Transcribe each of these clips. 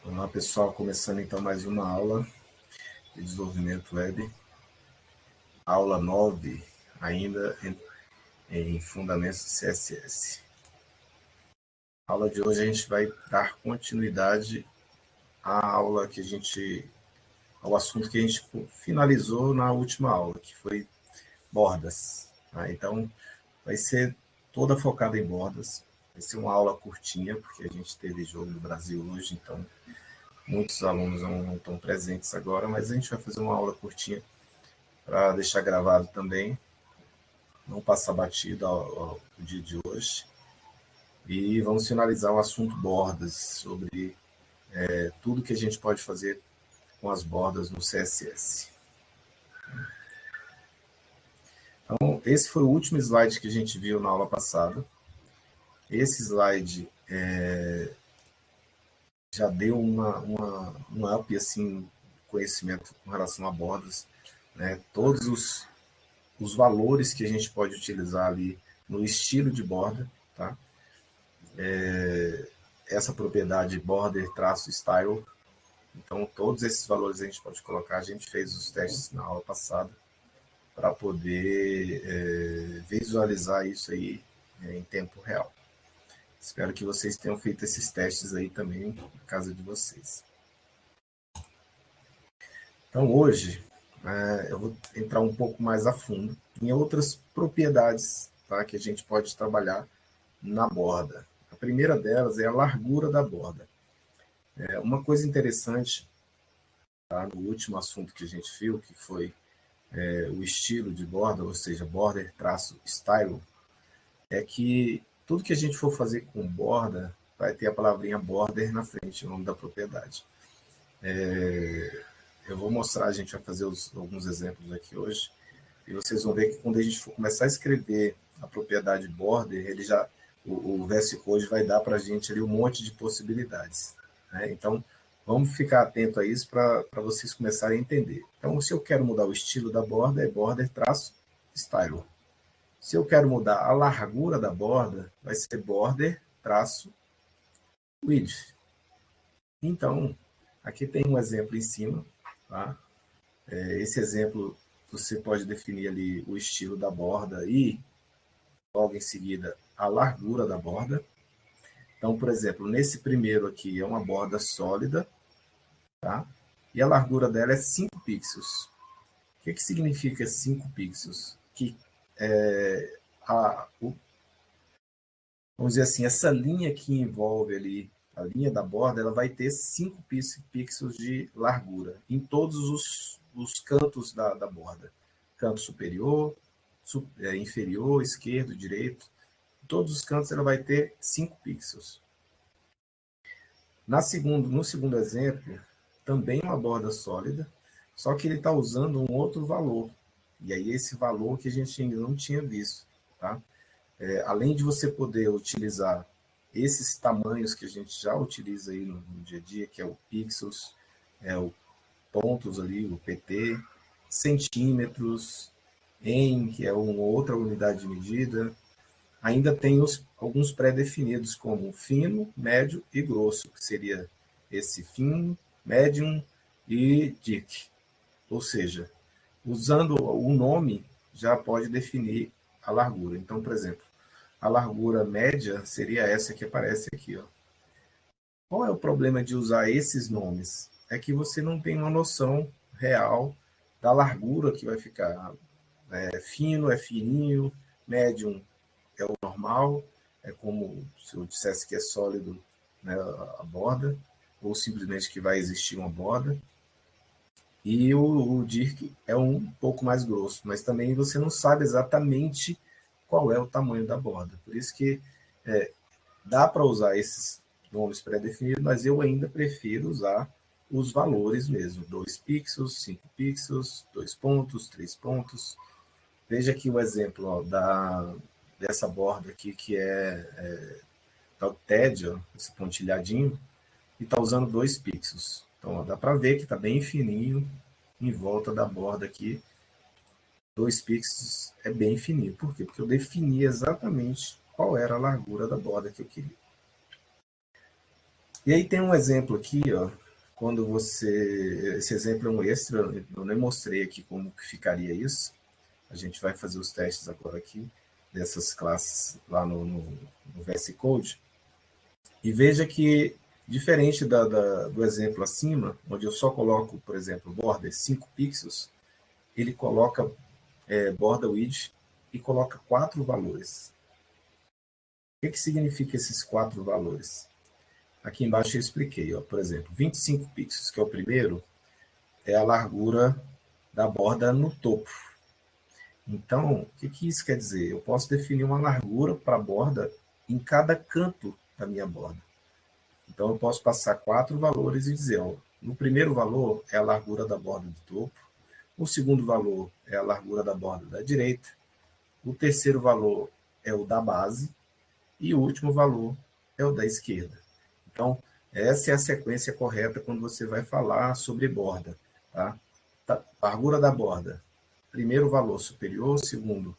Olá pessoal, começando então mais uma aula de desenvolvimento web, aula 9, ainda em Fundamentos do CSS. Na aula de hoje a gente vai dar continuidade à aula ao assunto que a gente finalizou na última aula, que foi bordas. Tá? Então vai ser toda focada em bordas, vai ser uma aula curtinha, porque a gente teve jogo do Brasil hoje, então muitos alunos não estão presentes agora, mas a gente vai fazer uma aula curtinha para deixar gravado também, não passar batido ao dia de hoje. E vamos finalizar o assunto bordas, sobre tudo que a gente pode fazer com as bordas no CSS. Então, esse foi o último slide que a gente viu na aula passada. Esse slide já deu um up, assim, conhecimento com relação a bordas, né? Todos os valores que a gente pode utilizar ali no estilo de borda, tá? Essa propriedade border-style. Então, todos esses valores a gente pode colocar. A gente fez os testes na aula passada para poder visualizar isso aí em tempo real. Espero que vocês tenham feito esses testes aí também na casa de vocês. Então, hoje, eu vou entrar um pouco mais a fundo em outras propriedades, tá, que a gente pode trabalhar na borda. A primeira delas é a largura da borda. Uma coisa interessante, tá, no último assunto que a gente viu, que foi o estilo de borda, ou seja, border-style, é que tudo que a gente for fazer com borda vai ter a palavrinha border na frente, o nome da propriedade. Eu vou mostrar, a gente vai fazer alguns exemplos aqui hoje, e vocês vão ver que quando a gente for começar a escrever a propriedade border, ele já, o VS Code vai dar para a gente ali um monte de possibilidades, né? Então, vamos ficar atento a isso para vocês começarem a entender. Então, se eu quero mudar o estilo da borda, é border-style. Se eu quero mudar a largura da borda, vai ser border-width. Então, aqui tem um exemplo em cima, tá? Esse exemplo, você pode definir ali o estilo da borda e, logo em seguida, a largura da borda. Então, por exemplo, nesse primeiro aqui é uma borda sólida, tá? E a largura dela é 5 pixels. O que significa 5 pixels? Que vamos dizer assim, essa linha que envolve ali, a linha da borda, ela vai ter 5 pixels de largura em todos os cantos da borda. Canto superior, inferior, esquerdo, direito. Em todos os cantos ela vai ter 5 pixels. No segundo exemplo, também uma borda sólida, só que ele está usando um outro valor. E aí esse valor que a gente ainda não tinha visto, tá? Além de você poder utilizar esses tamanhos que a gente já utiliza aí no dia a dia, que é o pixels, o pontos ali, o pt, centímetros, em, que é uma outra unidade de medida, ainda tem alguns pré-definidos, como fino, médio e grosso, que seria esse fino, medium e thick. Ou seja, usando o nome, já pode definir a largura. Então, por exemplo, a largura média seria essa que aparece aqui. Ó. Qual é o problema de usar esses nomes? É que você não tem uma noção real da largura que vai ficar. Fino é fininho, médium é o normal, é como se eu dissesse que é sólido, né, a borda, ou simplesmente que vai existir uma borda. E o Dirk é um pouco mais grosso, mas também você não sabe exatamente qual é o tamanho da borda. Por isso que dá para usar esses nomes pré-definidos, mas eu ainda prefiro usar os valores mesmo. 2 pixels, 5 pixels, 2 pontos, 3 pontos. Veja aqui o exemplo ó, dessa borda aqui, que tá o TED, ó, esse pontilhadinho, e está usando 2 pixels. Então, ó, dá para ver que está bem fininho em volta da borda aqui. 2 pixels é bem fininho. Por quê? Porque eu defini exatamente qual era a largura da borda que eu queria. E aí tem um exemplo aqui, ó, quando esse exemplo é um extra, eu nem mostrei aqui como que ficaria isso. A gente vai fazer os testes agora aqui, dessas classes lá no VS Code. E veja que, diferente do exemplo acima, onde eu só coloco, por exemplo, border 5 pixels, ele coloca border width e coloca 4 valores. O que significa esses 4 valores? Aqui embaixo eu expliquei, ó, por exemplo, 25 pixels, que é o primeiro, é a largura da borda no topo. Então, o que isso quer dizer? Eu posso definir uma largura para a borda em cada canto da minha borda. Então, eu posso passar 4 valores e dizer, ó, no primeiro valor é a largura da borda do topo, o segundo valor é a largura da borda da direita, o terceiro valor é o da base e o último valor é o da esquerda. Então, essa é a sequência correta quando você vai falar sobre borda. Tá? Largura da borda. Primeiro valor superior, segundo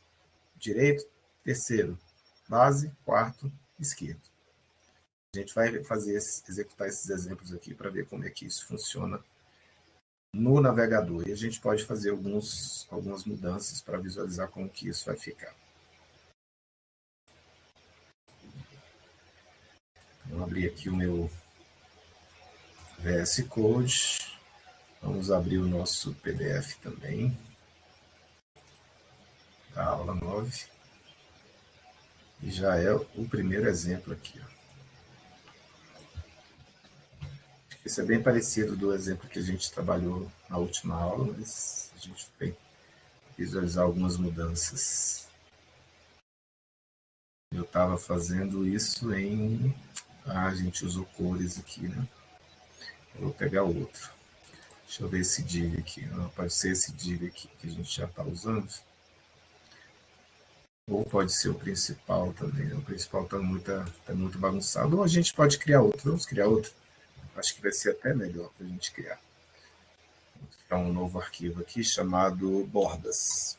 direito, terceiro base, quarto esquerdo. A gente vai executar esses exemplos aqui para ver como é que isso funciona no navegador. E a gente pode fazer algumas mudanças para visualizar como que isso vai ficar. Vou abrir aqui o meu VS Code. Vamos abrir o nosso PDF também, da aula 9. E já é o primeiro exemplo aqui. Ó. Esse é bem parecido do exemplo que a gente trabalhou na última aula, mas a gente vai visualizar algumas mudanças. Eu estava fazendo isso em... Ah, a gente usou cores aqui, né? Eu vou pegar outro. Deixa eu ver esse div aqui. Não, pode ser esse div aqui que a gente já está usando. Ou pode ser o principal também. O principal está muito bagunçado. Ou a gente pode criar outro. Vamos criar outro. Acho que vai ser até melhor para a gente criar. Vou criar um novo arquivo aqui chamado bordas.html.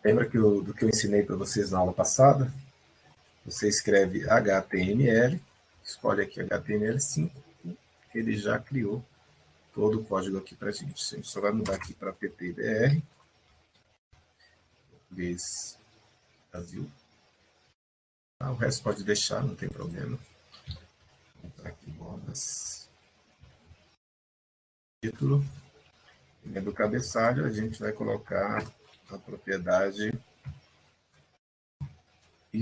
Lembra do que eu ensinei para vocês na aula passada? Você escreve HTML, escolhe aqui HTML5, ele já criou todo o código aqui para a gente. A gente só vai mudar aqui para PTBR, português Brasil. O resto pode deixar, não tem problema. Vou botar aqui bordas. Título. E do cabeçalho a gente vai colocar a propriedade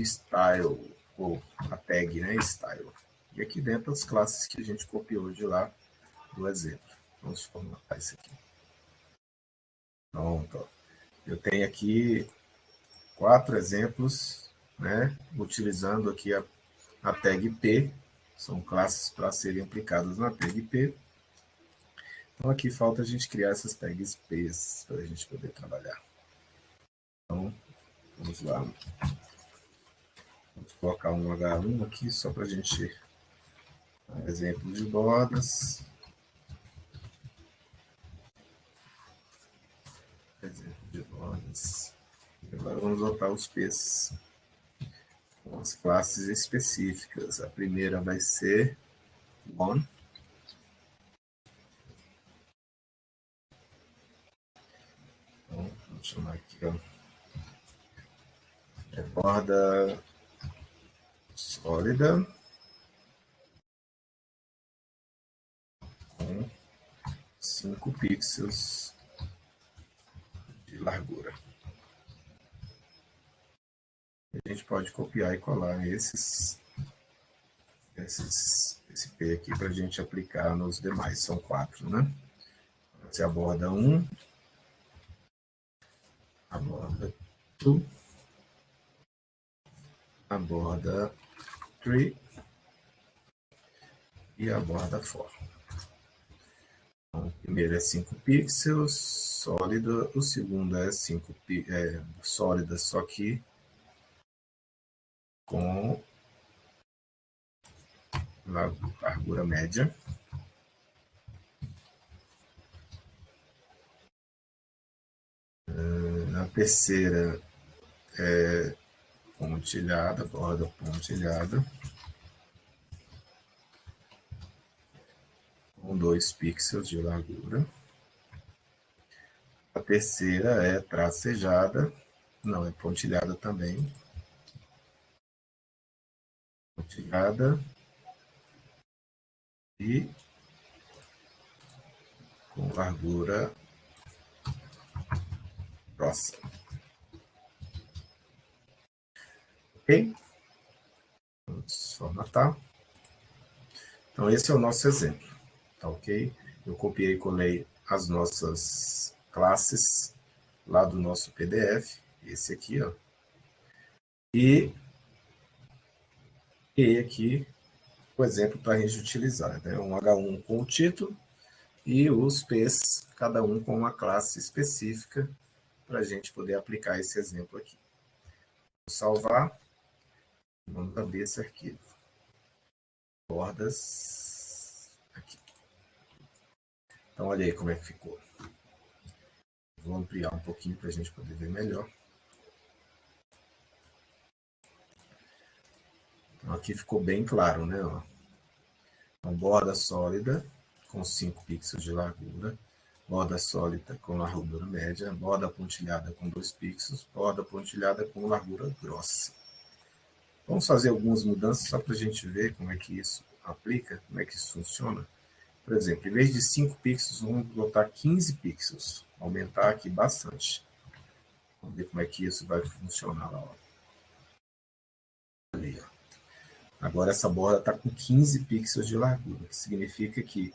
style, ou a tag, né, style. E aqui dentro as classes que a gente copiou de lá do exemplo. Vamos formatar isso aqui. Pronto. Eu tenho aqui 4 exemplos, né, utilizando aqui a tag P, são classes para serem aplicadas na tag P. Então aqui falta a gente criar essas tags P para a gente poder trabalhar. Então, vamos lá. Vamos colocar um H1 aqui só para a gente dar exemplo de bordas. Exemplo de bordas. Agora vamos botar os P's com as classes específicas. A primeira vai ser one. Então, vamos chamar aqui, ó. É borda sólida com 5 pixels de largura. A gente pode copiar e colar esse P aqui para a gente aplicar nos demais. São 4, né? Essa é a borda 1, a borda 2, a borda 3 e a borda 4. Então, o primeiro é 5 pixels, sólida. O segundo é 5 sólida, só que com largura média. A terceira é pontilhada, borda pontilhada, com 2 pixels de largura. A terceira é tracejada, não, é pontilhada também. Pontilhada e com largura próxima. Ok? Vamos formatar. Então, esse é o nosso exemplo. Tá ok? Eu copiei e colei as nossas classes lá do nosso PDF. Esse aqui, ó. E aqui o exemplo para a gente utilizar, né? Um H1 com o título e os P's, cada um com uma classe específica, para a gente poder aplicar esse exemplo aqui. Vou salvar, vamos abrir esse arquivo. Bordas, aqui. Então, olha aí como é que ficou. Vou ampliar um pouquinho para a gente poder ver melhor. Então, aqui ficou bem claro, né? Ó. Então, borda sólida com 5 pixels de largura, borda sólida com largura média, borda pontilhada com 2 pixels, borda pontilhada com largura grossa. Vamos fazer algumas mudanças só para a gente ver como é que isso aplica, como é que isso funciona. Por exemplo, em vez de 5 pixels, vamos botar 15 pixels. Aumentar aqui bastante. Vamos ver como é que isso vai funcionar lá. Ali, ó. Agora essa borda está com 15 pixels de largura, que significa que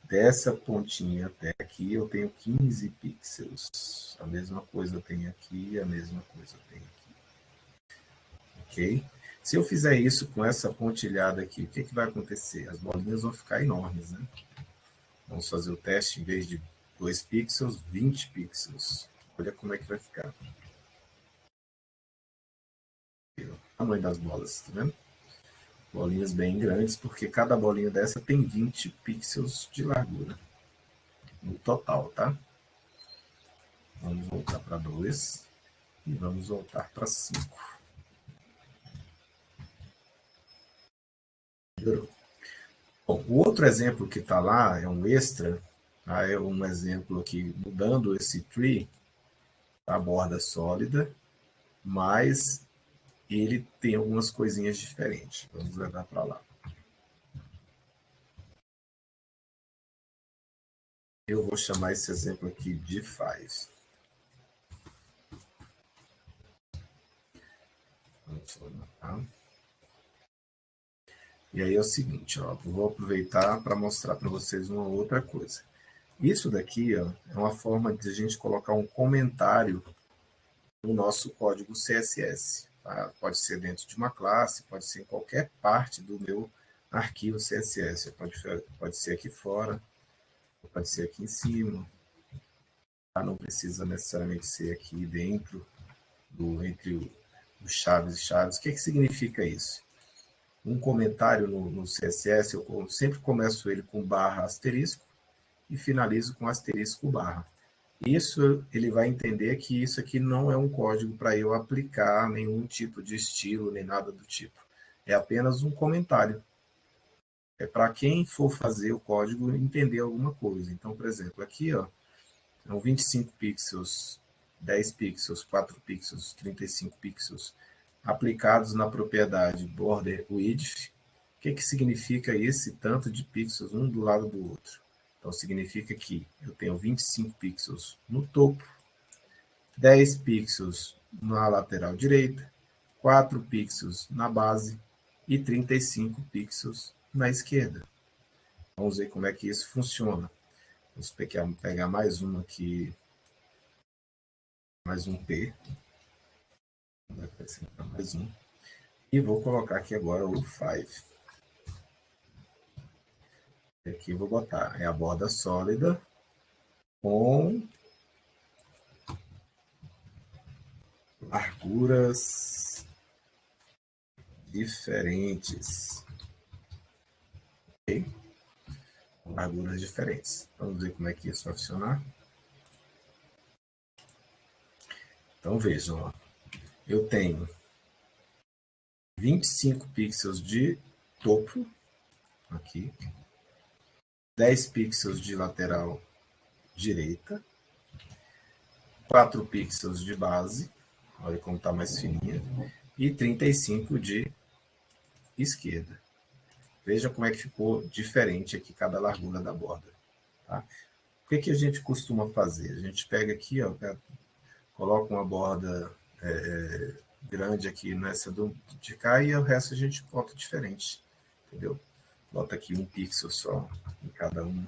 dessa pontinha até aqui eu tenho 15 pixels. A mesma coisa eu tenho aqui, a mesma coisa eu tenho aqui. Ok? Se eu fizer isso com essa pontilhada aqui, o que, que vai acontecer? As bolinhas vão ficar enormes, né? Vamos fazer o teste, em vez de 2 pixels, 20 pixels. Olha como é que vai ficar. O tamanho das bolas, tá vendo? Bolinhas bem grandes, porque cada bolinha dessa tem 20 pixels de largura. No total, tá? Vamos voltar para 2 e vamos voltar para 5. Melhorou. Bom, o outro exemplo que está lá é um extra, tá? É um exemplo aqui mudando esse tree, a borda sólida, mas ele tem algumas coisinhas diferentes. Vamos levar para lá. Eu vou chamar esse exemplo aqui de 5. Vamos formatar. E aí é o seguinte, ó, vou aproveitar para mostrar para vocês uma outra coisa. Isso daqui, ó, é uma forma de a gente colocar um comentário no nosso código CSS. Tá? Pode ser dentro de uma classe, pode ser em qualquer parte do meu arquivo CSS. Pode ser aqui fora, pode ser aqui em cima. Tá? Não precisa necessariamente ser aqui dentro, entre os chaves e chaves. O que, que significa isso? Um comentário no CSS, eu sempre começo ele com barra asterisco e finalizo com asterisco barra. Isso, ele vai entender que isso aqui não é um código para eu aplicar nenhum tipo de estilo, nem nada do tipo. É apenas um comentário. É para quem for fazer o código entender alguma coisa. Então, por exemplo, aqui, ó, são 25 pixels, 10 pixels, 4 pixels, 35 pixels, aplicados na propriedade border width. O que, que significa esse tanto de pixels um do lado do outro? Então, significa que eu tenho 25 pixels no topo, 10 pixels na lateral direita, 4 pixels na base e 35 pixels na esquerda. Vamos ver como é que isso funciona. Vamos pegar mais um aqui, mais um P. Vai acrescentar mais um. E vou colocar aqui agora o 5. Aqui vou botar, é a borda sólida com larguras diferentes. Ok? Larguras diferentes. Vamos ver como é que isso vai funcionar. Então vejam, ó. Eu tenho 25 pixels de topo, aqui, 10 pixels de lateral direita, 4 pixels de base, olha como está mais fininha, e 35 de esquerda. Veja como é que ficou diferente aqui cada largura da borda. Tá? O que a gente costuma fazer? A gente pega aqui, ó, coloca uma borda grande aqui nessa de cá e o resto a gente bota diferente, entendeu? Bota aqui um pixel só em cada uma,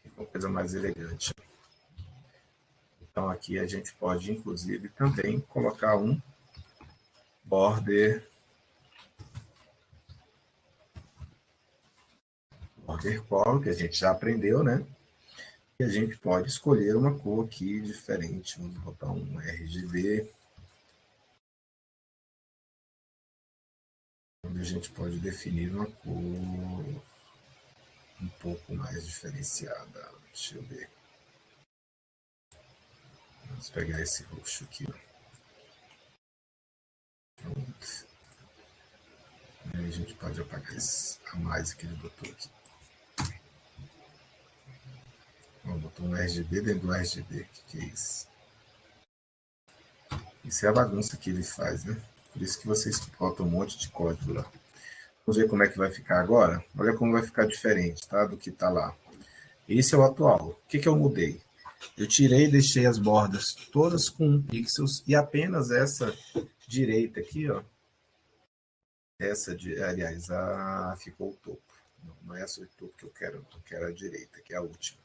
fica uma coisa mais elegante. Então aqui a gente pode inclusive também colocar um border color, que a gente já aprendeu, né? E a gente pode escolher uma cor aqui diferente. Vamos botar um RGB. Onde a gente pode definir uma cor um pouco mais diferenciada. Deixa eu ver. Vamos pegar esse roxo aqui. Pronto. Aí a gente pode apagar esse a mais que ele botou aqui. Botou um RGB dentro do RGB. O que é isso? Isso é a bagunça que ele faz, né? Por isso que vocês botam um monte de código lá. Vamos ver como é que vai ficar agora? Olha como vai ficar diferente, tá? Do que tá lá. Esse é o atual. O que eu mudei? Eu tirei e deixei as bordas todas com 1 pixels e apenas essa direita aqui, ó. Essa, aliás, ficou o topo. Não é essa o topo que eu quero a direita, que é a última.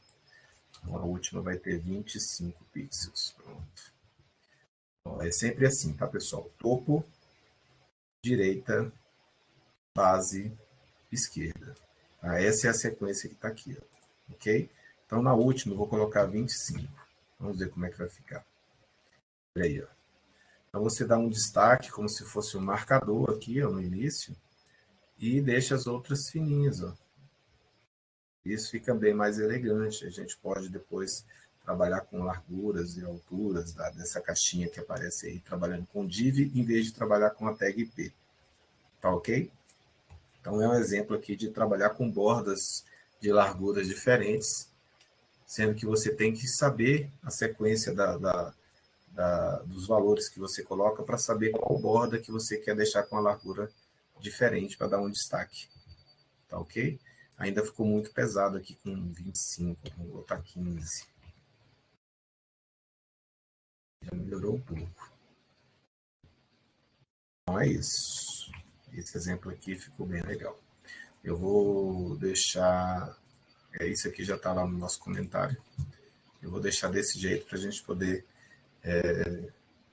Então, a última vai ter 25 pixels. Pronto. Então, é sempre assim, tá, pessoal? Topo, direita, base, esquerda. Tá? Essa é a sequência que está aqui, ó. Ok? Então, na última, eu vou colocar 25. Vamos ver como é que vai ficar. Olha aí, ó. Então, você dá um destaque, como se fosse um marcador aqui, ó, no início, e deixa as outras fininhas, ó. Isso fica bem mais elegante. A gente pode depois trabalhar com larguras e alturas dessa caixinha que aparece aí, trabalhando com div, em vez de trabalhar com a tag P. Tá ok? Então, é um exemplo aqui de trabalhar com bordas de larguras diferentes, sendo que você tem que saber a sequência dos valores que você coloca para saber qual borda que você quer deixar com a largura diferente para dar um destaque. Tá ok? Ainda ficou muito pesado aqui com 25, vou botar 15. Já melhorou um pouco. Então é isso. Esse exemplo aqui ficou bem legal. Eu vou deixar... isso aqui já está lá no nosso comentário. Eu vou deixar desse jeito para a gente poder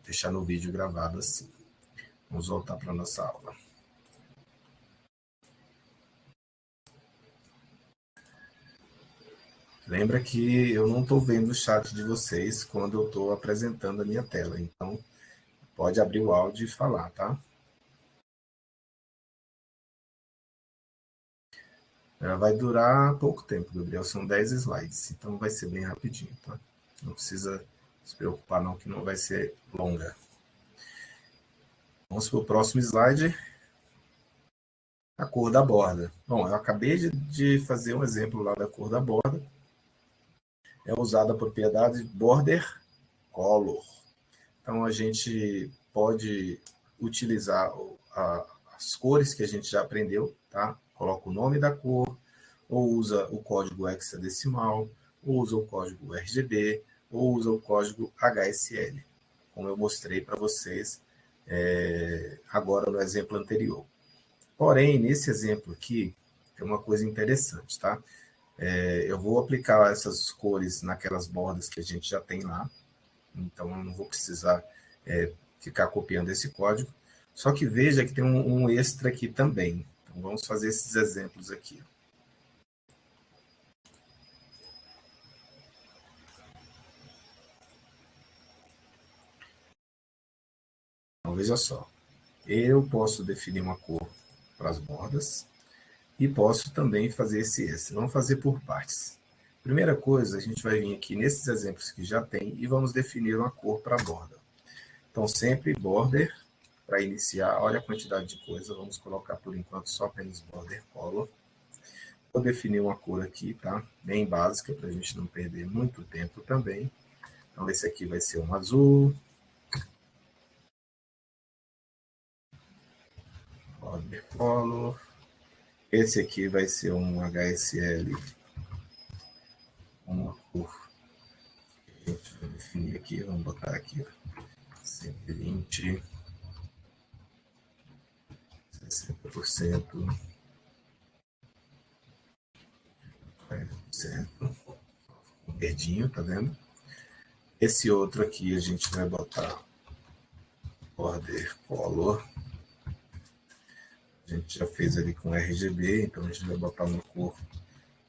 deixar no vídeo gravado assim. Vamos voltar para a nossa aula. Lembra que eu não estou vendo o chat de vocês quando eu estou apresentando a minha tela. Então, pode abrir o áudio e falar, tá? Vai durar pouco tempo, Gabriel. São 10 slides. Então, vai ser bem rapidinho, tá? Não precisa se preocupar, não, que não vai ser longa. Vamos para o próximo slide. A cor da borda. Bom, eu acabei de fazer um exemplo lá da cor da borda. É usada a propriedade border color. Então, a gente pode utilizar as cores que a gente já aprendeu, tá? Coloca o nome da cor, ou usa o código hexadecimal, ou usa o código RGB, ou usa o código HSL, como eu mostrei para vocês agora no exemplo anterior. Porém, nesse exemplo aqui, tem uma coisa interessante, tá? Eu vou aplicar essas cores naquelas bordas que a gente já tem lá, então eu não vou precisar ficar copiando esse código. Só que veja que tem um extra aqui também. Então vamos fazer esses exemplos aqui. Então veja só, eu posso definir uma cor para as bordas e posso também fazer esse extra. Vamos fazer por partes. Primeira coisa, a gente vai vir aqui nesses exemplos que já tem e vamos definir uma cor para a borda. Então sempre border para iniciar, olha a quantidade de coisa, vamos colocar por enquanto só apenas Border Color. Vou definir uma cor aqui, tá? Bem básica, para a gente não perder muito tempo também. Então, esse aqui vai ser um azul. Border Color. Esse aqui vai ser um HSL. Uma cor. A gente vai definir aqui, vamos botar aqui, ó. 120. 60%. 40%. Verdinho, tá vendo? Esse outro aqui a gente vai botar Border Color. A gente já fez ali com RGB, então a gente vai botar uma cor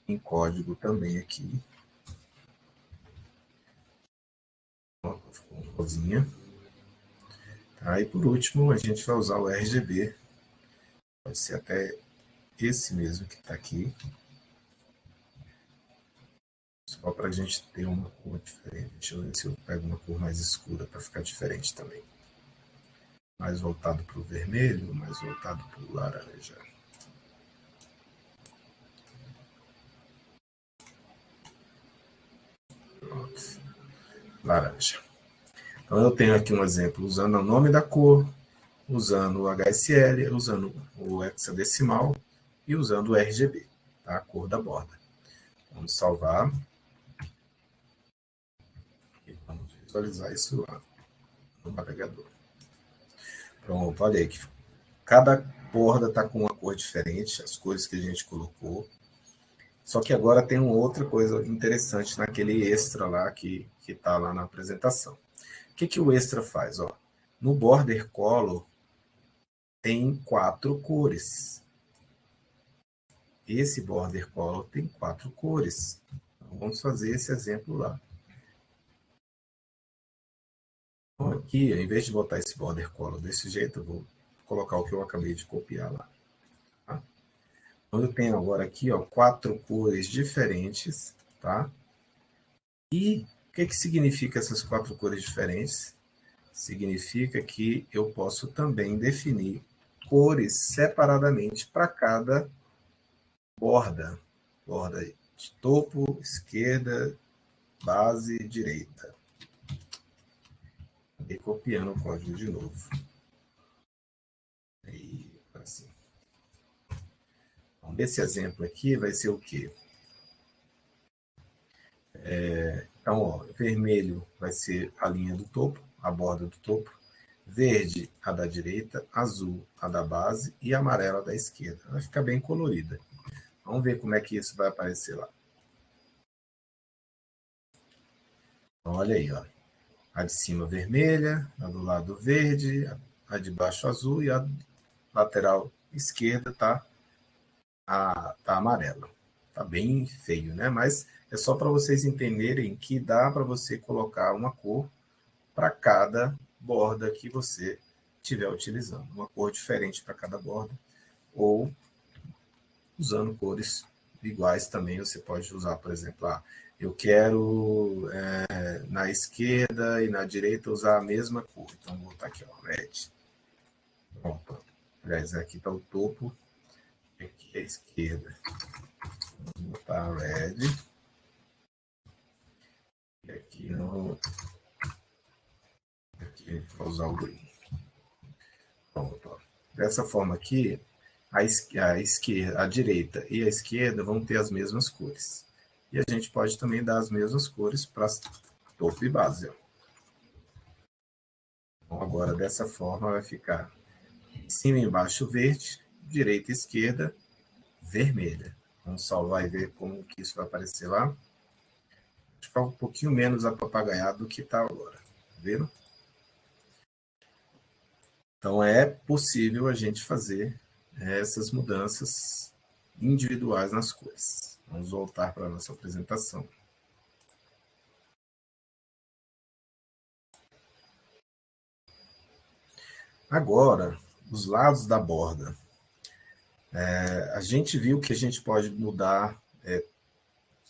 em código também aqui. Uma corzinha. Tá? E por último, a gente vai usar o RGB. Pode ser até esse mesmo que está aqui. Só para a gente ter uma cor diferente. Deixa eu ver se eu pego uma cor mais escura para ficar diferente também. Mais voltado para o vermelho, mais voltado para o laranja. Pronto. Laranja. Então eu tenho aqui um exemplo usando o nome da cor, usando o HSL, usando o hexadecimal e usando o RGB, tá? A cor da borda. Vamos salvar. E vamos visualizar isso lá no navegador. Pronto, olha aí que cada borda está com uma cor diferente, as cores que a gente colocou. Só que agora tem uma outra coisa interessante naquele extra lá que está lá na apresentação. O que o extra faz? Ó, no Border Color tem 4 cores. Esse Border Color tem 4 cores. Então, vamos fazer esse exemplo lá. Então, aqui, ao invés de botar esse Border Color desse jeito, eu vou colocar o que eu acabei de copiar lá. Tá? Então, eu tenho agora aqui, ó, 4 cores diferentes, tá? E o que significa essas 4 cores diferentes? Significa que eu posso também definir cores separadamente para cada borda. Borda de topo, esquerda, base, direita. E copiando o código de novo. Aí, assim. Então, esse exemplo aqui vai ser o quê? Então, ó, vermelho vai ser a linha do topo, a borda do topo. Verde, a da direita. Azul, a da base. E amarela, a da esquerda. Vai ficar bem colorida. Vamos ver como é que isso vai aparecer lá. Então, olha aí, ó. A de cima vermelha, a do lado verde, a de baixo azul e a lateral esquerda tá amarela. Tá bem feio, né? Mas é só para vocês entenderem que dá para você colocar uma cor para cada borda que você estiver utilizando. Uma cor diferente para cada borda. Ou usando cores iguais também, você pode usar, por exemplo, eu quero na esquerda e na direita usar a mesma cor. Então, vou botar aqui, ó, red. Pronto. Aliás, aqui está o topo, aqui é a esquerda. Vou botar red. E aqui no... Aqui vou usar o green. Pronto. Ó. Dessa forma aqui, a esquerda, a direita e a esquerda vão ter as mesmas cores. E a gente pode também dar as mesmas cores para topo e base. Ó. Então, agora, dessa forma, vai ficar cima e embaixo verde, direita e esquerda vermelha. Vamos salvar e ver como que isso vai aparecer lá. Vai ficar um pouquinho menos apapagaiado do que está agora. Tá vendo? Então, é possível a gente fazer essas mudanças individuais nas cores. Vamos voltar para a nossa apresentação. Agora, os lados da borda. A gente viu que a gente pode mudar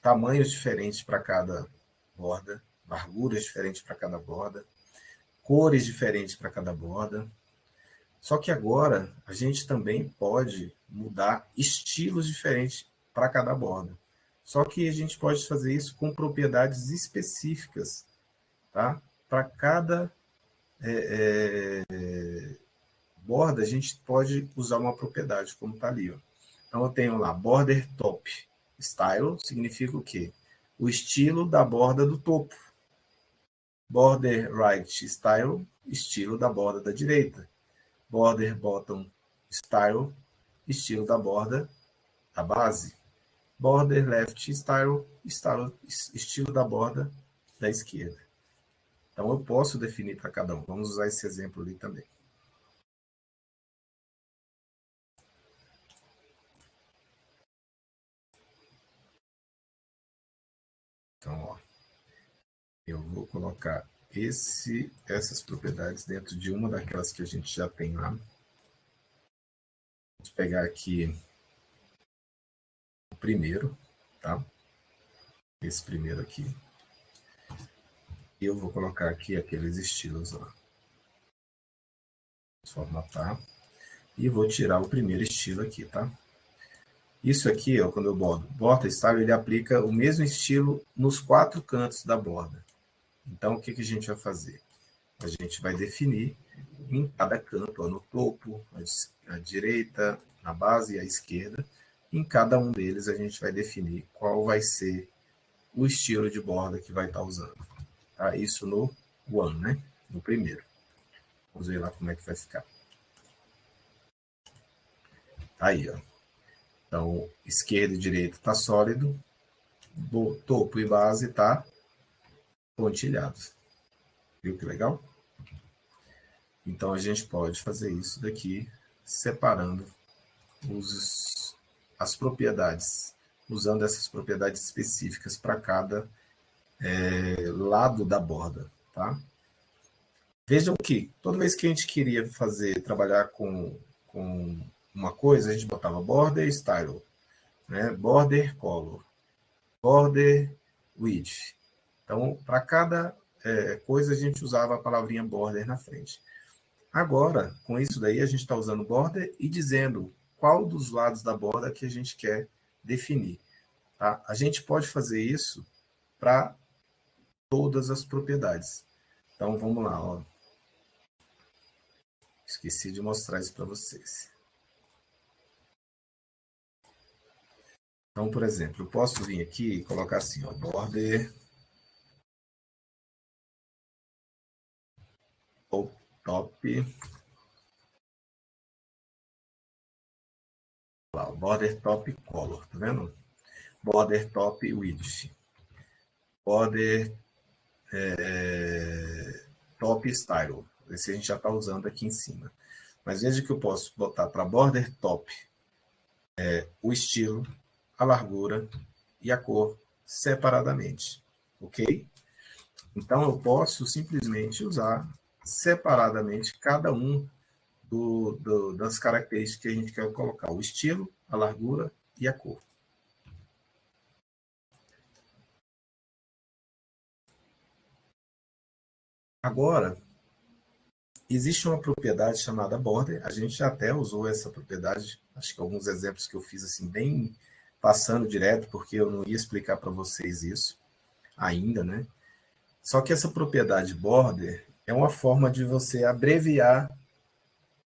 tamanhos diferentes para cada borda, larguras diferentes para cada borda, cores diferentes para cada borda. Só que agora a gente também pode mudar estilos diferentes para cada borda. Só que a gente pode fazer isso com propriedades específicas, tá? Para cada borda, a gente pode usar uma propriedade, como está ali. Ó. Então, eu tenho lá, border top style, significa o quê? O estilo da borda do topo. Border right style, estilo da borda da direita. Border bottom style, estilo da borda da base. Border left style, estilo da borda da esquerda. Então, eu posso definir para cada um. Vamos usar esse exemplo ali também. Então, ó, eu vou colocar essas propriedades dentro de uma daquelas que a gente já tem lá. Vou pegar aqui o primeiro, tá? Esse primeiro aqui. E eu vou colocar aqui aqueles estilos lá. Formatar. E vou tirar o primeiro estilo aqui, tá? Isso aqui, ó, quando eu borda style, ele aplica o mesmo estilo nos 4 cantos da borda. Então, o que a gente vai fazer? A gente vai definir em cada canto, ó, no topo, à direita, na base e à esquerda. Em cada um deles, a gente vai definir qual vai ser o estilo de borda que vai estar usando. Tá? Isso no one, né? No primeiro. Vamos ver lá como é que vai ficar. Aí, ó. Então, esquerda e direita está sólido, topo e base está pontilhado. Viu que legal? Então, a gente pode fazer isso daqui, separando as propriedades, usando essas propriedades específicas para cada lado da borda. Tá? Vejam que toda vez que a gente queria trabalhar com uma coisa, a gente botava border style, né? Border color, border width. Então, para cada coisa, a gente usava a palavrinha border na frente. Agora, com isso daí, a gente está usando border e dizendo qual dos lados da borda que a gente quer definir. Tá? A gente pode fazer isso para todas as propriedades. Então, vamos lá. Ó. Esqueci de mostrar isso para vocês. Então, por exemplo, eu posso vir aqui e colocar assim, ó, border ou top, lá, border top color, tá vendo? Border top width, border top style. Esse a gente já está usando aqui em cima. Mas veja que eu posso botar para border top o estilo, a largura e a cor separadamente, ok? Então, eu posso simplesmente usar separadamente cada um das características que a gente quer colocar. O estilo, a largura e a cor. Agora, existe uma propriedade chamada border. A gente já até usou essa propriedade. Acho que alguns exemplos que eu fiz assim, bem passando direto, porque eu não ia explicar para vocês isso ainda, né? Só que essa propriedade border é uma forma de você abreviar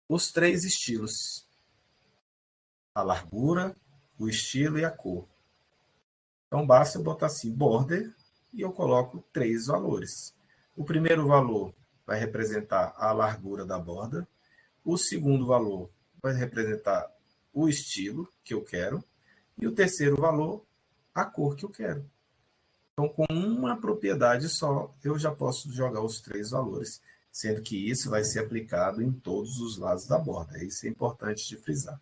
os 3 estilos: a largura, o estilo e a cor. Então, basta eu botar assim, border, e eu coloco 3 valores. O primeiro valor vai representar a largura da borda, o segundo valor vai representar o estilo que eu quero, e o terceiro valor, a cor que eu quero. Então, com uma propriedade só, eu já posso jogar os 3 valores, sendo que isso vai ser aplicado em todos os lados da borda. Isso é importante de frisar.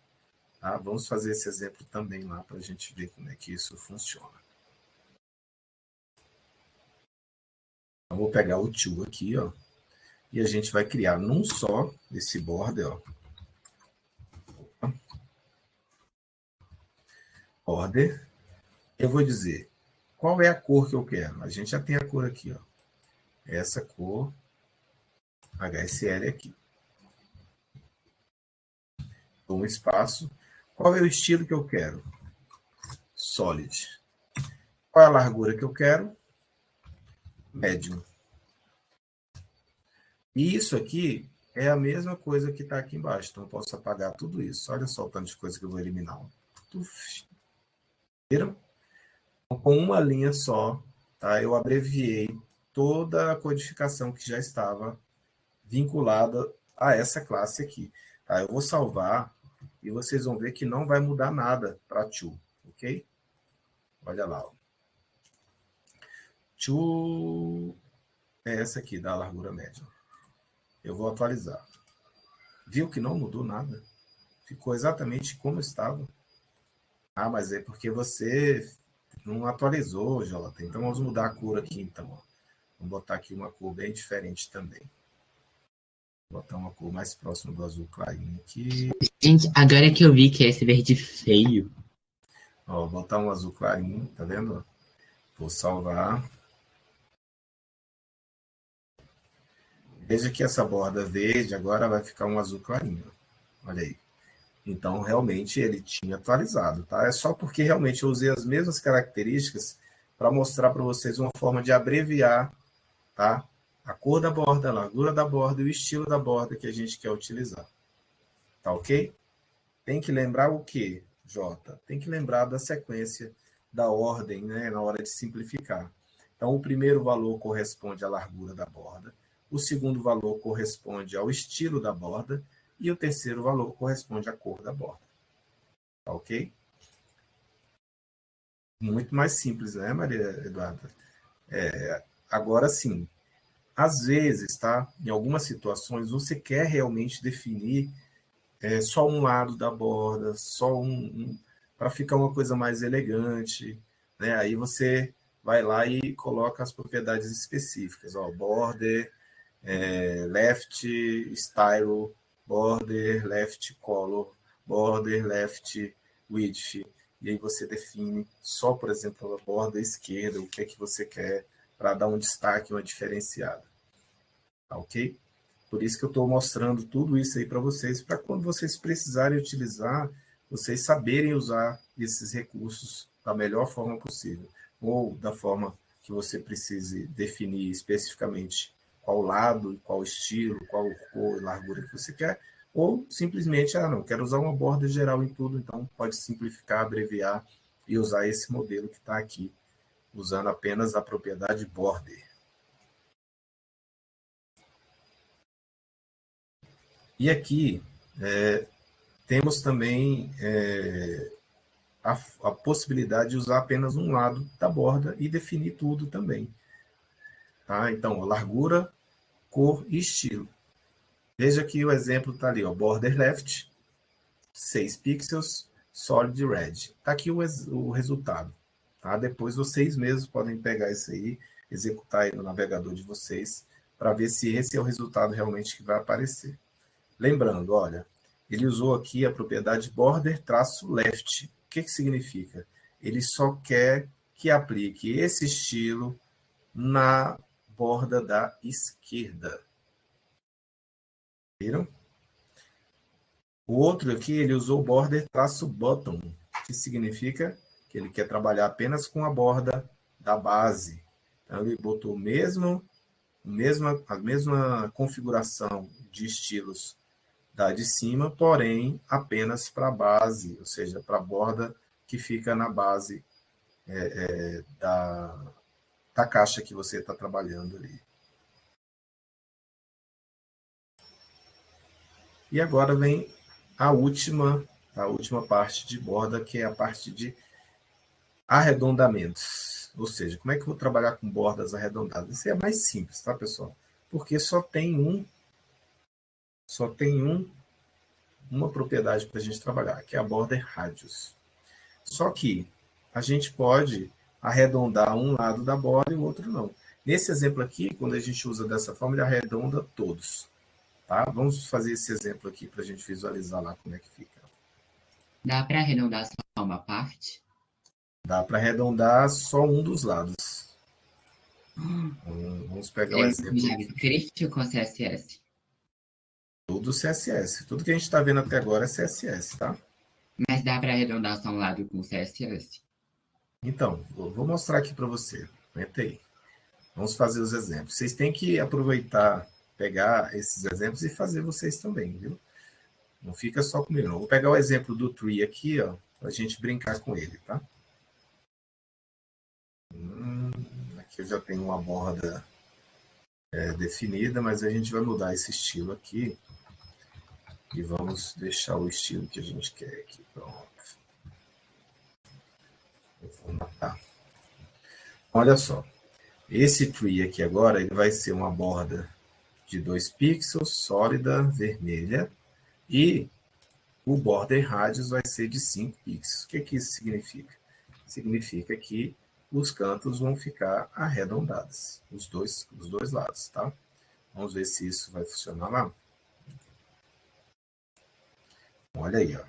Tá? Vamos fazer esse exemplo também lá para a gente ver como é que isso funciona. Então, vou pegar o to aqui, ó, e a gente vai criar num só esse border, ó. Border. Eu vou dizer qual é a cor que eu quero. A gente já tem a cor aqui, ó. Essa cor HSL aqui. dou um espaço. Qual é o estilo que eu quero? Solid. Qual é a largura que eu quero? Medium. E isso aqui é a mesma coisa que está aqui embaixo. Então, eu posso apagar tudo isso. Olha só o tanto de coisa que eu vou eliminar. Viram? Então, com uma linha só, tá? Eu abreviei toda a codificação que já estava vinculada a essa classe aqui. Tá? Eu vou salvar e vocês vão ver que não vai mudar nada para to, ok? Olha lá. To é essa aqui, da largura média. Eu vou atualizar. Viu que não mudou nada? Ficou exatamente como estava. Ah, mas é porque você não atualizou, Jota. Então vamos mudar a cor aqui, então. Ó. Vamos botar aqui uma cor bem diferente também. Vou botar uma cor mais próxima do azul clarinho aqui. Gente, agora que eu vi que é esse verde feio. Ó, vou botar um azul clarinho, tá vendo? Vou salvar. Veja que essa borda verde agora vai ficar um azul clarinho. Olha aí. Então, realmente, ele tinha atualizado, tá? É só porque realmente eu usei as mesmas características para mostrar para vocês uma forma de abreviar, tá? A cor da borda, a largura da borda e o estilo da borda que a gente quer utilizar. Tá ok? Tem que lembrar o quê, Jota? Tem que lembrar da sequência, da ordem, né? Na hora de simplificar. Então, o primeiro valor corresponde à largura da borda, o segundo valor corresponde ao estilo da borda e o terceiro valor corresponde à cor da borda. Tá ok? Muito mais simples, né, Maria Eduarda? Agora sim, às vezes, tá? Em algumas situações, você quer realmente definir só um lado da borda, só para ficar uma coisa mais elegante, né? Aí você vai lá e coloca as propriedades específicas, ó, border, left style, border, left color, border, left width, e aí você define só, por exemplo, a borda esquerda, o que é que você quer, para dar um destaque, uma diferenciada. Tá ok? Por isso que eu estou mostrando tudo isso aí para vocês, para quando vocês precisarem utilizar, vocês saberem usar esses recursos da melhor forma possível, ou da forma que você precise definir especificamente qual lado, qual estilo, qual cor e largura que você quer, ou simplesmente, não, quero usar uma borda geral em tudo, então pode simplificar, abreviar e usar esse modelo que está aqui, usando apenas a propriedade border. E aqui temos também a possibilidade de usar apenas um lado da borda e definir tudo também. Tá? Então, largura, cor e estilo. Veja que o exemplo está ali, ó, border left, 6 pixels, solid red. Está aqui o resultado. Tá? Depois vocês mesmos podem pegar isso aí, executar aí no navegador de vocês, para ver se esse é o resultado realmente que vai aparecer. Lembrando, olha, ele usou aqui a propriedade border-left. O que significa? Ele só quer que aplique esse estilo na borda da esquerda. Viram? O outro aqui, ele usou border-bottom, que significa que ele quer trabalhar apenas com a borda da base. Então, ele botou a mesma configuração de estilos da de cima, porém apenas para a base, ou seja, para a borda que fica na base da caixa que você está trabalhando ali. E agora vem a última parte de borda, que é a parte de arredondamentos. Ou seja, como é que eu vou trabalhar com bordas arredondadas? Isso é mais simples, tá, pessoal? Porque só tem uma propriedade para a gente trabalhar, que é a border radius. Só que a gente pode arredondar um lado da borda e o outro não. Nesse exemplo aqui, quando a gente usa dessa forma, ele arredonda todos. Tá? Vamos fazer esse exemplo aqui para a gente visualizar lá como é que fica. Dá para arredondar só uma parte? Dá para arredondar só um dos lados. Vamos pegar o exemplo aqui. JavaScript com CSS? Tudo CSS. Tudo que a gente está vendo até agora é CSS, tá? Mas dá para arredondar só um lado com CSS? Então, vou mostrar aqui para você. Aguenta aí. Vamos fazer os exemplos. Vocês têm que aproveitar, pegar esses exemplos e fazer vocês também, viu? Não fica só comigo, não. Vou pegar o exemplo do tree aqui, ó, para a gente brincar com ele, tá? Aqui eu já tenho uma borda definida, mas a gente vai mudar esse estilo aqui e vamos deixar o estilo que a gente quer aqui. Pronto. Eu vou matar. Olha só. Esse tree aqui agora ele vai ser uma borda de 2 pixels, sólida, vermelha, e o border radius vai ser de 5 pixels. O que isso significa? Significa que os cantos vão ficar arredondados, os dois lados, tá? Vamos ver se isso vai funcionar lá. Olha aí, ó.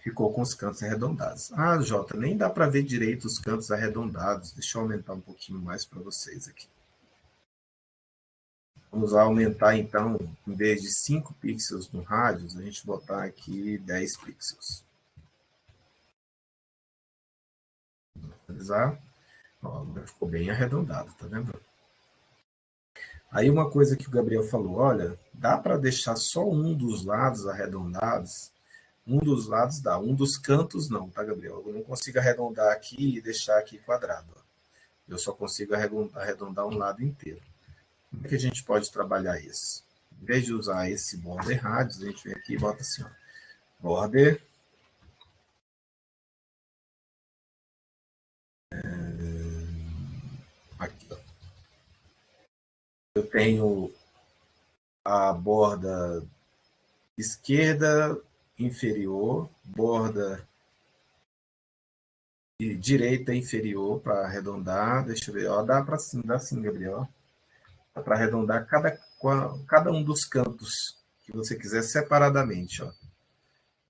Ficou com os cantos arredondados. Ah, Jota, nem dá para ver direito os cantos arredondados. Deixa eu aumentar um pouquinho mais para vocês aqui. Vamos aumentar, então, em vez de 5 pixels no radius, a gente botar aqui 10 pixels. Finalizar. Ó, ficou bem arredondado, tá vendo? Aí uma coisa que o Gabriel falou, olha, dá para deixar só um dos lados arredondados? Um dos lados dá, um dos cantos não, tá, Gabriel? Eu não consigo arredondar aqui e deixar aqui quadrado. Ó. Eu só consigo arredondar um lado inteiro. Como é que a gente pode trabalhar isso? Em vez de usar esse border radius, a gente vem aqui e bota assim, ó, border aqui, ó. Eu tenho a borda esquerda inferior, borda direita inferior para arredondar. Deixa eu ver, ó, dá sim, Gabriel. Dá para arredondar cada um dos cantos que você quiser separadamente, ó.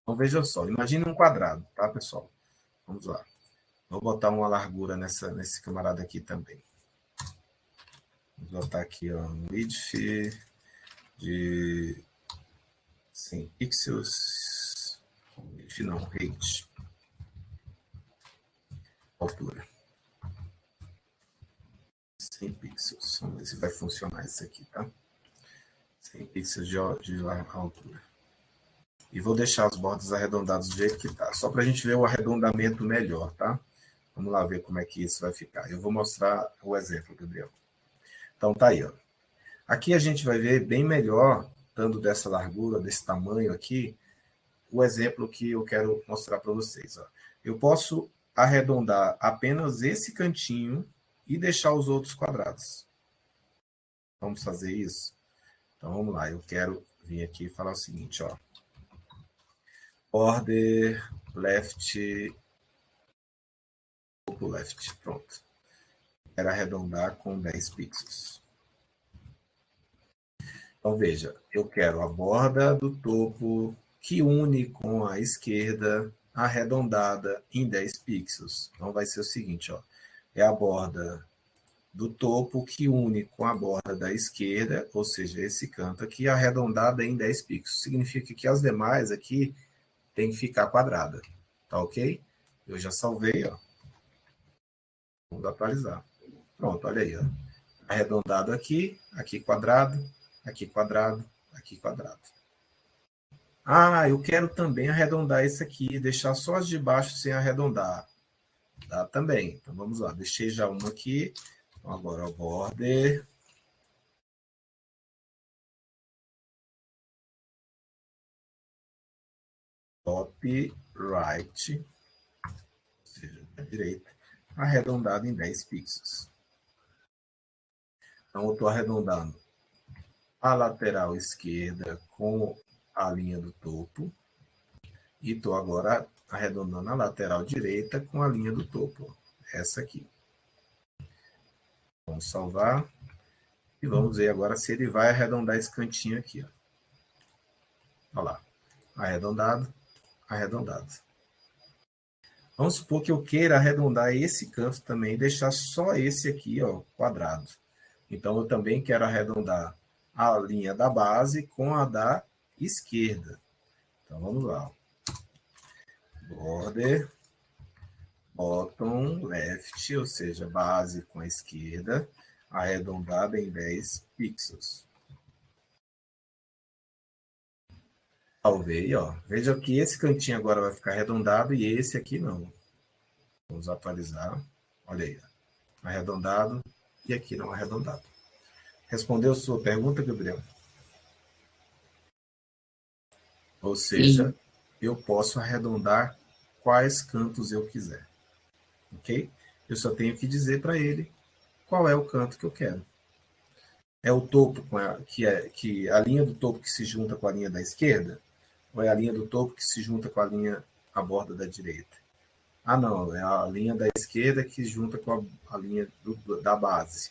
Então veja só, imagine um quadrado, tá, pessoal? Vamos lá. Vou botar uma largura nesse camarada aqui também. Vou botar aqui, ó, um width de 100 pixels. Width não, height. Altura. 100 pixels. Vamos ver se vai funcionar isso aqui, tá? 100 pixels de altura. E vou deixar as bordas arredondadas do jeito que tá. Só para a gente ver o arredondamento melhor, tá? Vamos lá ver como é que isso vai ficar. Eu vou mostrar o exemplo, Gabriel. Então tá aí, ó. Aqui a gente vai ver bem melhor, dando dessa largura, desse tamanho aqui, o exemplo que eu quero mostrar para vocês. Ó. Eu posso arredondar apenas esse cantinho e deixar os outros quadrados. Vamos fazer isso? Então vamos lá, eu quero vir aqui e falar o seguinte, ó. Border left, topo left, pronto. Quero arredondar com 10 pixels. Então veja, eu quero a borda do topo que une com a esquerda arredondada em 10 pixels. Então vai ser o seguinte, ó, é a borda do topo que une com a borda da esquerda, ou seja, esse canto aqui, arredondada em 10 pixels. Significa que as demais aqui tem que ficar quadrada, tá ok? Eu já salvei, ó. Vamos atualizar. Pronto, olha aí, ó. Arredondado aqui, aqui quadrado, aqui quadrado, aqui quadrado. Ah, eu quero também arredondar esse aqui, deixar só as de baixo sem arredondar. Dá também. Então vamos lá, deixei já uma aqui. Então, agora o border. Top right, ou seja, da direita, arredondado em 10 pixels. Então eu estou arredondando a lateral esquerda com a linha do topo. E estou agora arredondando a lateral direita com a linha do topo. Essa aqui. Vamos salvar. E vamos ver agora se ele vai arredondar esse cantinho aqui. Ó. Olha lá. Arredondado, arredondado. Vamos supor que eu queira arredondar esse canto também e deixar só esse aqui, ó, quadrado. Então, eu também quero arredondar a linha da base com a da esquerda. Então, vamos lá. Border, bottom left, ou seja, base com a esquerda, arredondada em 10 pixels. Salvei, ó. Veja que esse cantinho agora vai ficar arredondado e esse aqui não. Vamos atualizar. Olha aí. Arredondado e aqui não arredondado. Respondeu sua pergunta, Gabriel? Ou seja, Sim. eu posso arredondar quais cantos eu quiser. Ok? Eu só tenho que dizer para ele qual é o canto que eu quero. É o topo que a linha do topo que se junta com a linha da esquerda? Ou é a linha do topo que se junta com a borda da direita? Ah, não, é a linha da esquerda que junta com a linha da base.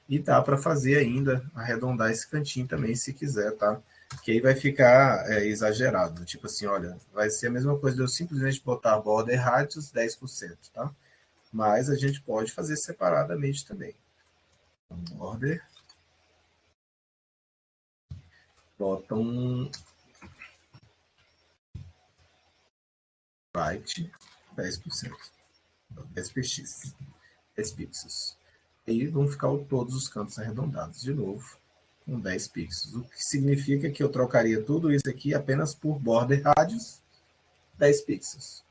E dá para fazer ainda, arredondar esse cantinho também, se quiser, tá? Que aí vai ficar exagerado. Tipo assim, olha, vai ser a mesma coisa de eu simplesmente botar a border radius 10%, tá? Mas a gente pode fazer separadamente também. Border, bottom right, 10%. 10px, 10 pixels. E vão ficar todos os cantos arredondados de novo, com 10 pixels. O que significa que eu trocaria tudo isso aqui apenas por border radius, 10 pixels.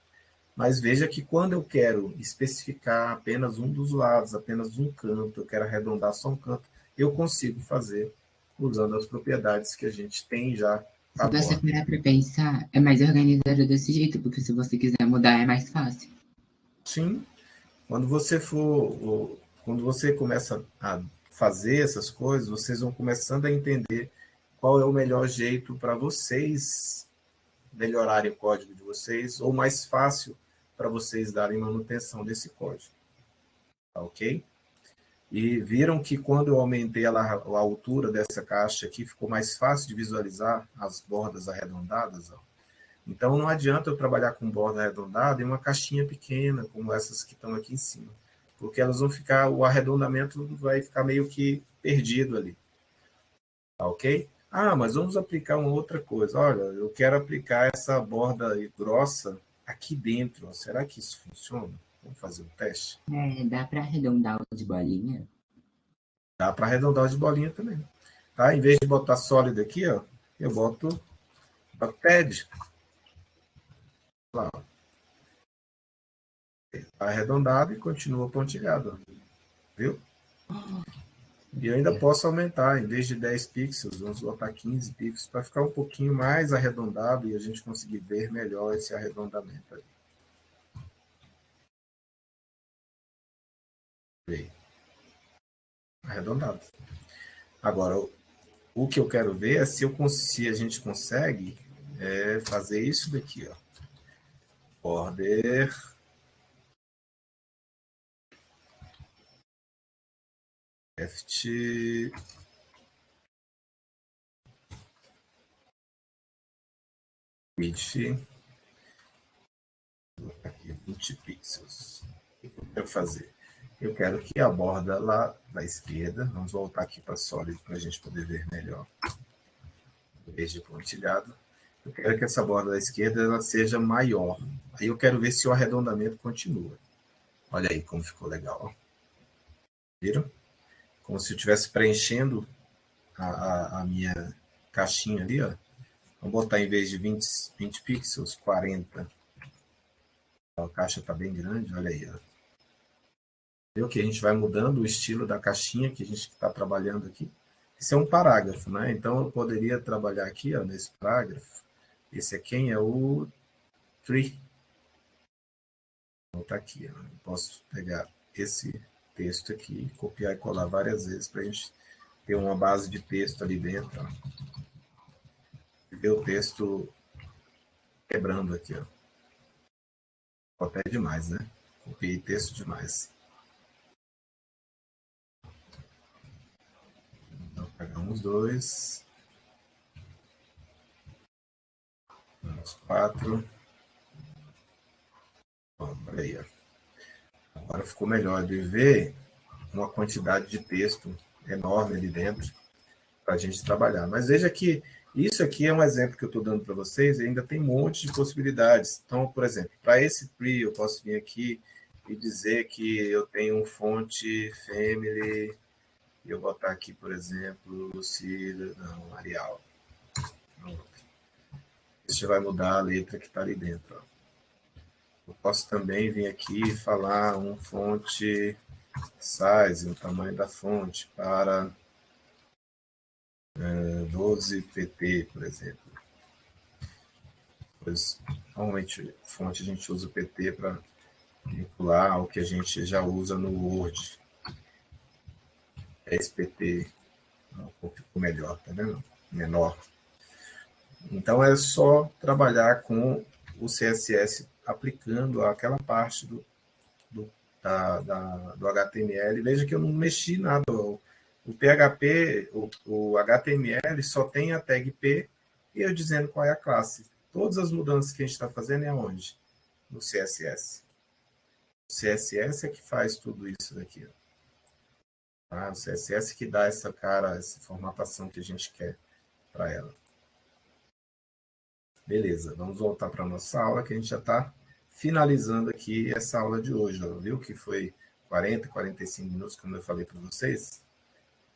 Mas veja que quando eu quero especificar apenas um dos lados, apenas um canto, eu quero arredondar só um canto, eu consigo fazer usando as propriedades que a gente tem já Se você agora. parar para pensar, é mais organizado desse jeito, porque se você quiser mudar é mais fácil. Sim, quando você começa a fazer essas coisas, vocês vão começando a entender qual é o melhor jeito para vocês melhorarem o código de vocês, ou mais fácil para vocês darem manutenção desse código. Tá ok? E viram que quando eu aumentei a altura dessa caixa aqui, ficou mais fácil de visualizar as bordas arredondadas. Ó. Então não adianta eu trabalhar com borda arredondada em uma caixinha pequena, como essas que estão aqui em cima, porque elas vão ficar, o arredondamento vai ficar meio que perdido ali. Tá ok? Ah, mas vamos aplicar uma outra coisa. Olha, eu quero aplicar essa borda grossa aqui dentro. Será que isso funciona? Vamos fazer um teste? Dá para arredondar o de bolinha? Dá para arredondar de bolinha também. Tá? Em vez de botar sólido aqui, ó, eu boto TED. Lá, ó. Tá arredondado e continua pontilhado. Viu? E eu ainda posso aumentar, em vez de 10 pixels, vamos botar 15 pixels, para ficar um pouquinho mais arredondado e a gente conseguir ver melhor esse arredondamento aí. Arredondado. Agora, o que eu quero ver é se a gente consegue fazer isso daqui, ó. Border left width aqui 20 pixels. O que eu quero fazer? Eu quero que a borda lá da esquerda, vamos voltar aqui para sólido para a gente poder ver melhor, em vez de pontilhado. Eu quero que essa borda da esquerda ela seja maior. Aí eu quero ver se o arredondamento continua. Olha aí como ficou legal. Ó. Viram? Como se eu estivesse preenchendo a minha caixinha ali. Ó. Vou botar em vez de 20 pixels, 40. A caixa está bem grande, olha aí. Ó. Viu que a gente vai mudando o estilo da caixinha que a gente está trabalhando aqui. Esse é um parágrafo, né? Então eu poderia trabalhar aqui, ó, nesse parágrafo. Esse aqui é o tree. Vou botar aqui. Ó. Eu posso pegar esse texto aqui, copiar e colar várias vezes para a gente ter uma base de texto ali dentro. Ó. E ver o texto quebrando aqui. Ó. Até demais, né? Copiei texto demais. Então, pegamos 2. Vamos 4. Olha aí, ó. Agora ficou melhor de ver uma quantidade de texto enorme ali dentro para a gente trabalhar. Mas veja que Isso aqui é um exemplo que eu estou dando para vocês, e ainda tem um monte de possibilidades. Então, por exemplo, para esse tree, eu posso vir aqui e dizer que eu tenho um fonte family, e eu botar aqui, por exemplo, Lucila, não, Arial. Isso vai mudar a letra que está ali dentro. Ó. Eu posso também vir aqui e falar um fonte size, o tamanho da fonte, para 12 pt, por exemplo. Pois, normalmente, fonte a gente usa o pt para vincular ao que a gente já usa no Word. SPT, um pouco melhor, tá vendo? Menor. Então, é só trabalhar com o CSS aplicando aquela parte do HTML. Veja que eu não mexi nada. O PHP, o HTML só tem a tag P e eu dizendo qual é a classe. Todas as mudanças que a gente está fazendo é onde? No CSS. O CSS é que faz tudo isso daqui. Tá? O CSS que dá essa cara, essa formatação que a gente quer para ela. Beleza, vamos voltar para a nossa aula, que a gente já está finalizando aqui essa aula de hoje. Ó. Viu que foi 40, 45 minutos, como eu falei para vocês?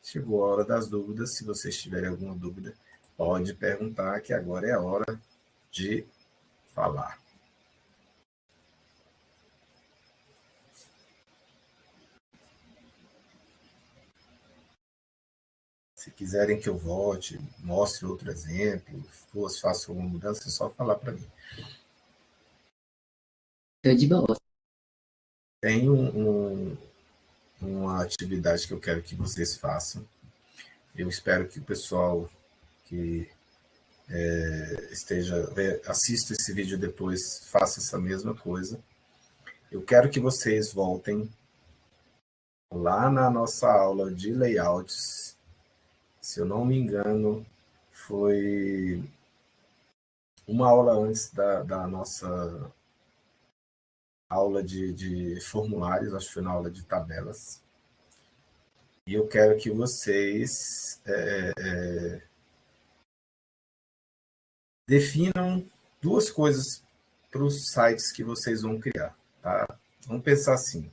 Chegou a hora das dúvidas. Se vocês tiverem alguma dúvida, pode perguntar, que agora é a hora de falar. Se quiserem que eu volte, mostre outro exemplo, faça alguma mudança, é só falar para mim. Tô de boa. Tem uma atividade que eu quero que vocês façam. Eu espero que o pessoal que assista esse vídeo depois faça essa mesma coisa. Eu quero que vocês voltem lá na nossa aula de layouts. Se eu não me engano, foi uma aula antes da nossa aula de formulários, acho que foi na aula de tabelas. E eu quero que vocês definam duas coisas para os sites que vocês vão criar. Tá? Vamos pensar assim.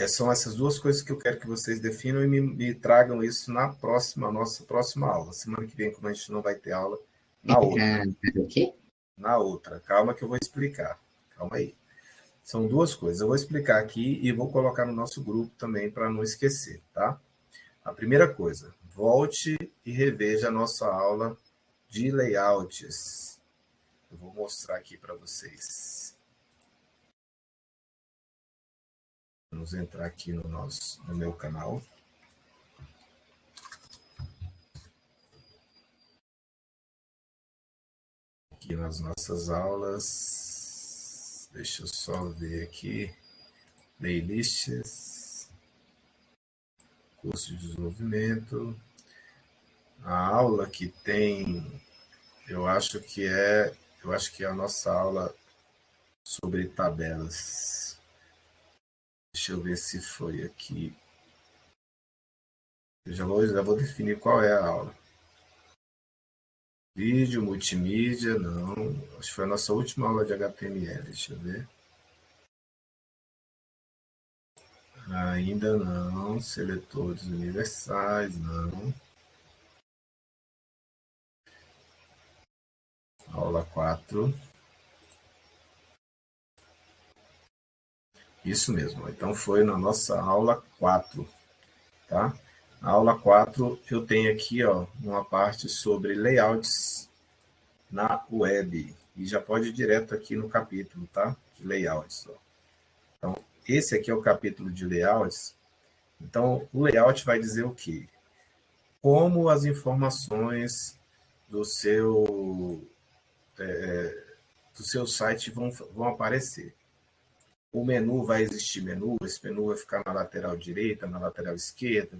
São essas duas coisas que eu quero que vocês definam e me tragam isso na nossa próxima aula. Semana que vem, como a gente não vai ter aula, na outra. Pra o quê? Na outra. Calma que eu vou explicar. Calma aí. São duas coisas. Eu vou explicar aqui e vou colocar no nosso grupo também para não esquecer, tá? A primeira coisa, volte e reveja a nossa aula de layouts. Eu vou mostrar aqui para vocês. Vamos entrar aqui no meu canal. Aqui nas nossas aulas. Deixa eu só ver aqui. Playlists. Curso de desenvolvimento. A aula que tem, eu acho que é a nossa aula sobre tabelas. Deixa eu ver se foi aqui. Eu já vou definir qual é a aula. Vídeo, multimídia, não. Acho que foi a nossa última aula de HTML. Deixa eu ver. Ainda não. Seletores universais, não. Aula 4. Isso mesmo. Então foi na nossa aula 4, tá? Na aula 4, eu tenho aqui uma parte sobre layouts na web. E já pode ir direto aqui no capítulo, tá? De layouts. Ó. Então, esse aqui é o capítulo de layouts. Então, o layout vai dizer o quê? Como as informações do seu site vão aparecer. O menu vai existir menu, esse menu vai ficar na lateral direita, na lateral esquerda,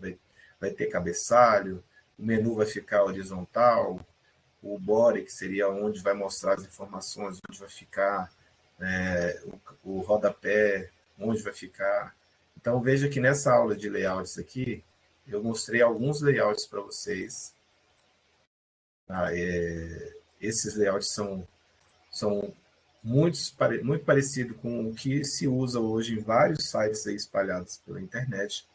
vai ter cabeçalho, o menu vai ficar horizontal, o body, que seria onde vai mostrar as informações, onde vai ficar o rodapé, onde vai ficar. Então, veja que nessa aula de layouts aqui, eu mostrei alguns layouts para vocês. Tá? Esses layouts são muito parecidos com o que se usa hoje em vários sites aí espalhados pela internet.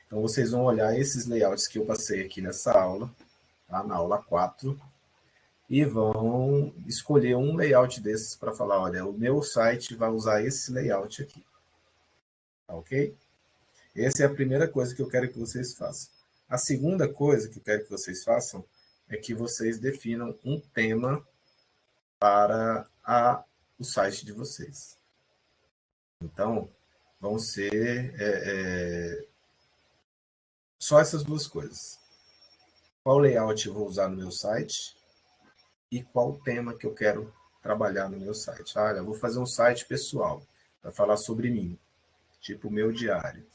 Então, vocês vão olhar esses layouts que eu passei aqui nessa aula, tá? Na aula 4, e vão escolher um layout desses para falar, olha, o meu site vai usar esse layout aqui. Tá, ok? Essa é a primeira coisa que eu quero que vocês façam. A segunda coisa que eu quero que vocês façam é que vocês definam um tema para o site de vocês. Então, vão ser só essas duas coisas. Qual layout eu vou usar no meu site e qual tema que eu quero trabalhar no meu site. Olha, eu vou fazer um site pessoal para falar sobre mim, tipo o meu diário.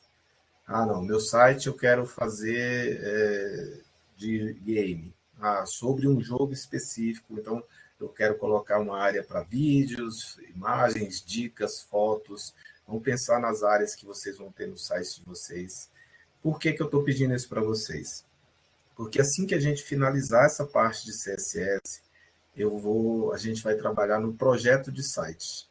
Ah, não, meu site eu quero fazer de game, sobre um jogo específico, então eu quero colocar uma área para vídeos, imagens, dicas, fotos. Vamos pensar nas áreas que vocês vão ter no site de vocês. Por que eu estou pedindo isso para vocês? Porque assim que a gente finalizar essa parte de CSS, a gente vai trabalhar no projeto de site.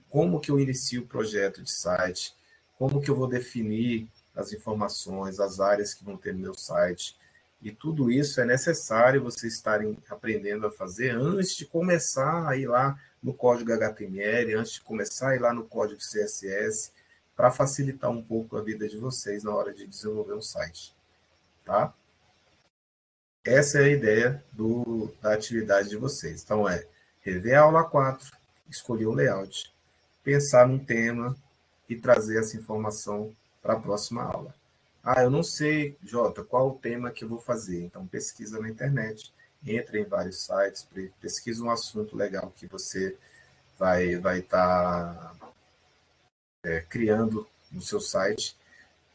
Como que eu inicio o projeto de site? Como que eu vou definir as informações, as áreas que vão ter no meu site? E tudo isso é necessário vocês estarem aprendendo a fazer antes de começar a ir lá no código HTML, antes de começar a ir lá no código CSS, para facilitar um pouco a vida de vocês na hora de desenvolver um site. Tá? Essa é a ideia da atividade de vocês. Então, rever a aula 4, escolher o layout, pensar num tema e trazer essa informação para a próxima aula. Eu não sei, Jota, qual o tema que eu vou fazer. Então, pesquisa na internet, entra em vários sites, pesquisa um assunto legal que você vai estar criando no seu site.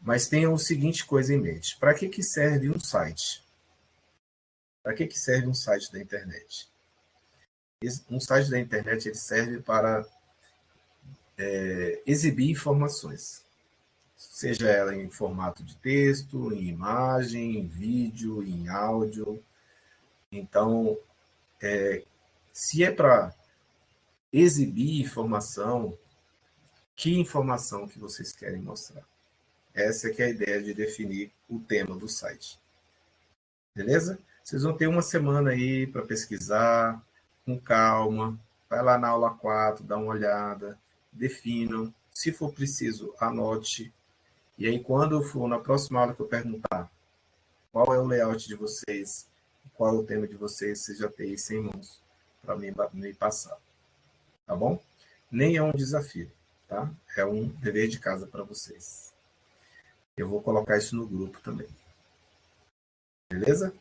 Mas tenha o seguinte coisa em mente. Para que serve um site? Para que serve um site da internet? Um site da internet ele serve para exibir informações, seja ela em formato de texto, em imagem, em vídeo, em áudio. Então, se é para exibir informação, que informação que vocês querem mostrar? Essa que é a ideia de definir o tema do site. Beleza? Vocês vão ter uma semana aí para pesquisar, com calma. Vai lá na aula 4, dá uma olhada, definam. Se for preciso, anote. E aí, quando for na próxima aula que eu perguntar qual é o layout de vocês, qual é o tema de vocês, você já tem isso em mãos para me passar. Tá bom? Nem é um desafio, tá? É um dever de casa para vocês. Eu vou colocar isso no grupo também. Beleza?